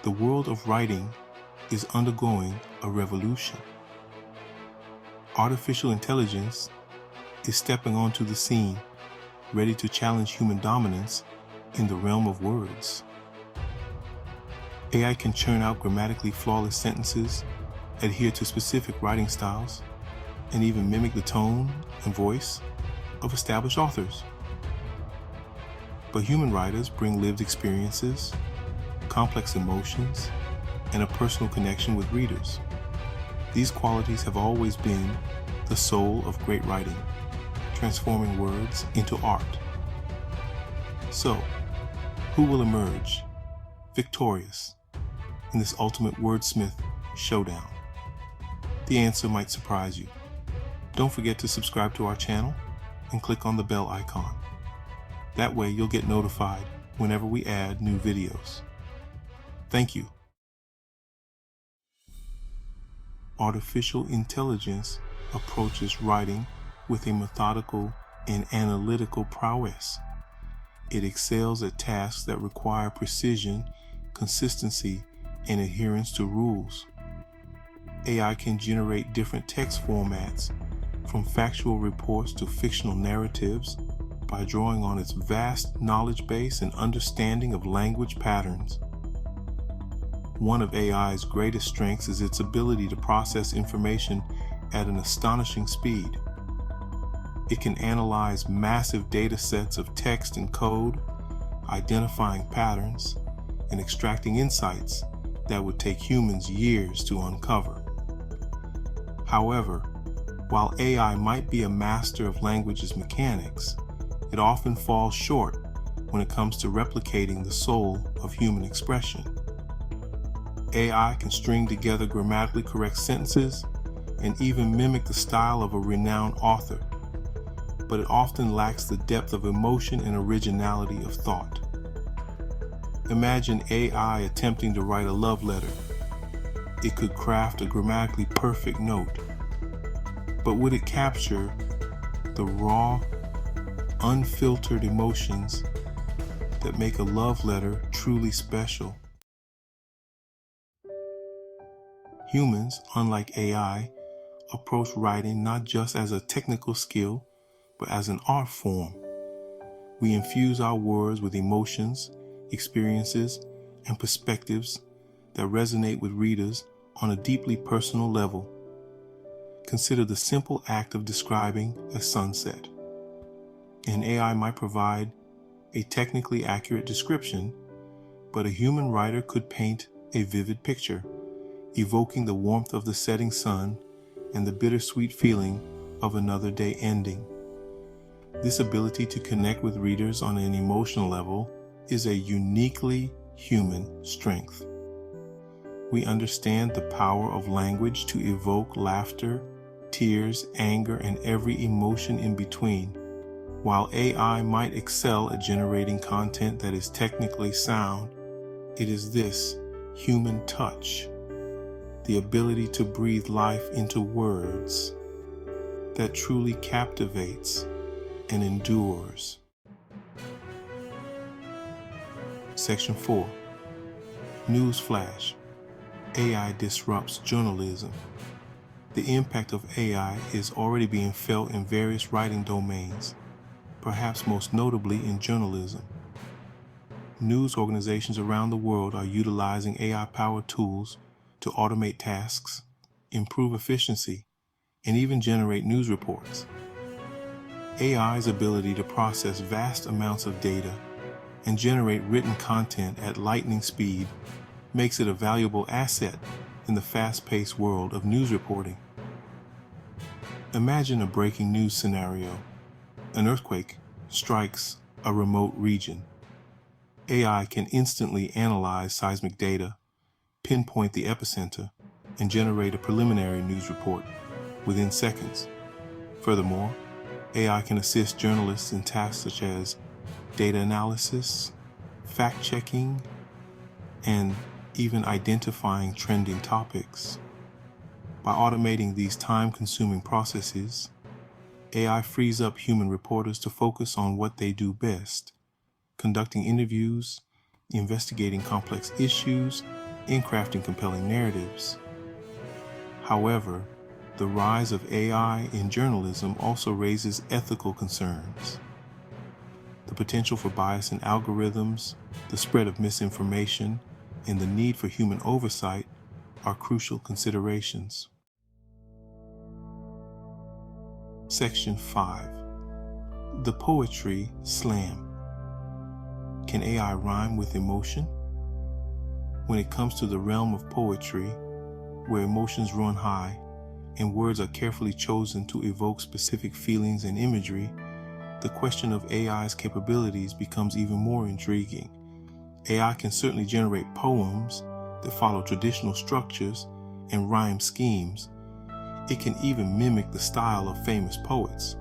The world of writing is undergoing a revolution. Artificial intelligence is stepping onto the scene, ready to challenge human dominance in the realm of words. AI can churn out grammatically flawless sentences, adhere to specific writing styles, and even mimic the tone and voice of established authors. But human writers bring lived experiences, complex emotions, and a personal connection with readers. These qualities have always been the soul of great writing, transforming words into art. So, who will emerge victorious in this ultimate wordsmith showdown? The answer might surprise you. Don't forget to subscribe to our channel and click on the bell icon. That way you'll get notified whenever we add new videos. Thank you. Artificial intelligence approaches writing with a methodical and analytical prowess. It excels at tasks that require precision, consistency, and adherence to rules. AI can generate different text formats, from factual reports to fictional narratives, by drawing on its vast knowledge base and understanding of language patterns. One of AI's greatest strengths is its ability to process information at an astonishing speed. It can analyze massive data sets of text and code, identifying patterns and extracting insights that would take humans years to uncover. However, while AI might be a master of language's mechanics, it often falls short when it comes to replicating the soul of human expression. AI can string together grammatically correct sentences and even mimic the style of a renowned author, but it often lacks the depth of emotion and originality of thought. Imagine AI attempting to write a love letter. It could craft a grammatically perfect note, but would it capture the raw, unfiltered emotions that make a love letter truly special? Humans, unlike AI, approach writing not just as a technical skill, but as an art form. We infuse our words with emotions, experiences, and perspectives that resonate with readers on a deeply personal level. Consider the simple act of describing a sunset. An AI might provide a technically accurate description, but a human writer could paint a vivid picture, evoking the warmth of the setting sun and the bittersweet feeling of another day ending. This ability to connect with readers on an emotional level is a uniquely human strength. We understand the power of language to evoke laughter, tears, anger, and every emotion in between. While AI might excel at generating content that is technically sound, it is this human touch, the ability to breathe life into words, that truly captivates and endures. Section 4. Newsflash. AI disrupts journalism. The impact of AI is already being felt in various writing domains, perhaps most notably in journalism. News organizations around the world are utilizing AI-powered tools to automate tasks, improve efficiency, and even generate news reports. AI's ability to process vast amounts of data and generate written content at lightning speed makes it a valuable asset in the fast-paced world of news reporting. Imagine a breaking news scenario. An earthquake strikes a remote region. AI can instantly analyze seismic data, pinpoint the epicenter, and generate a preliminary news report within seconds. Furthermore, AI can assist journalists in tasks such as data analysis, fact-checking, and even identifying trending topics. By automating these time-consuming processes, AI frees up human reporters to focus on what they do best: conducting interviews, investigating complex issues, in crafting compelling narratives. However, the rise of AI in journalism also raises ethical concerns. The potential for bias in algorithms, the spread of misinformation, and the need for human oversight are crucial considerations. Section 5. The Poetry Slam. Can AI rhyme with emotion? When it comes to the realm of poetry, where emotions run high and words are carefully chosen to evoke specific feelings and imagery, the question of AI's capabilities becomes even more intriguing. AI can certainly generate poems that follow traditional structures and rhyme schemes. It can even mimic the style of famous poets.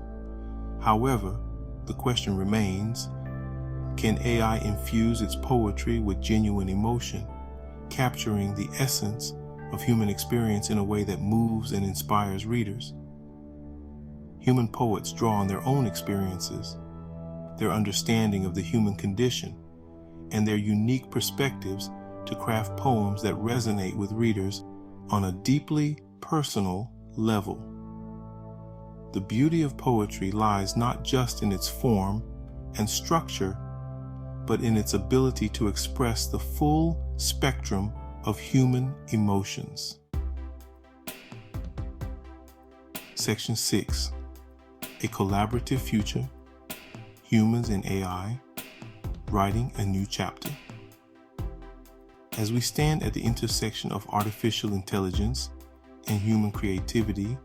However, the question remains, can AI infuse its poetry with genuine emotion, capturing the essence of human experience in a way that moves and inspires readers? Human poets draw on their own experiences, their understanding of the human condition, and their unique perspectives to craft poems that resonate with readers on a deeply personal level. The beauty of poetry lies not just in its form and structure, but in its ability to express the full spectrum of human emotions. Section 6. A collaborative future, humans and AI, writing a new chapter. As we stand at the intersection of artificial intelligence and human creativity,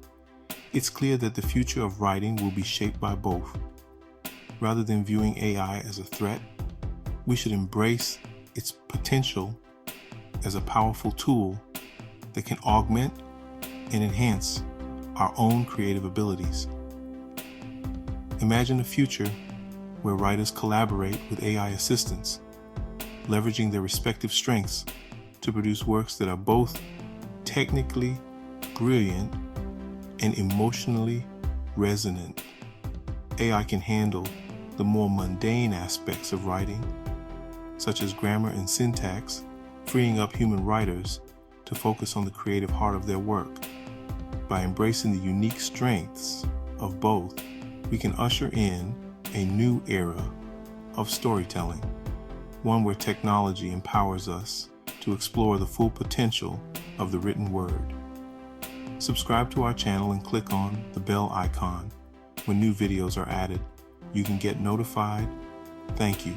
it's clear that the future of writing will be shaped by both. Rather than viewing AI as a threat, we should embrace its potential as a powerful tool that can augment and enhance our own creative abilities. Imagine a future where writers collaborate with AI assistants, leveraging their respective strengths to produce works that are both technically brilliant and emotionally resonant. AI can handle the more mundane aspects of writing, such as grammar and syntax, freeing up human writers to focus on the creative heart of their work. By embracing the unique strengths of both, we can usher in a new era of storytelling, one where technology empowers us to explore the full potential of the written word. Subscribe to our channel and click on the bell icon. When new videos are added, you can get notified. Thank you.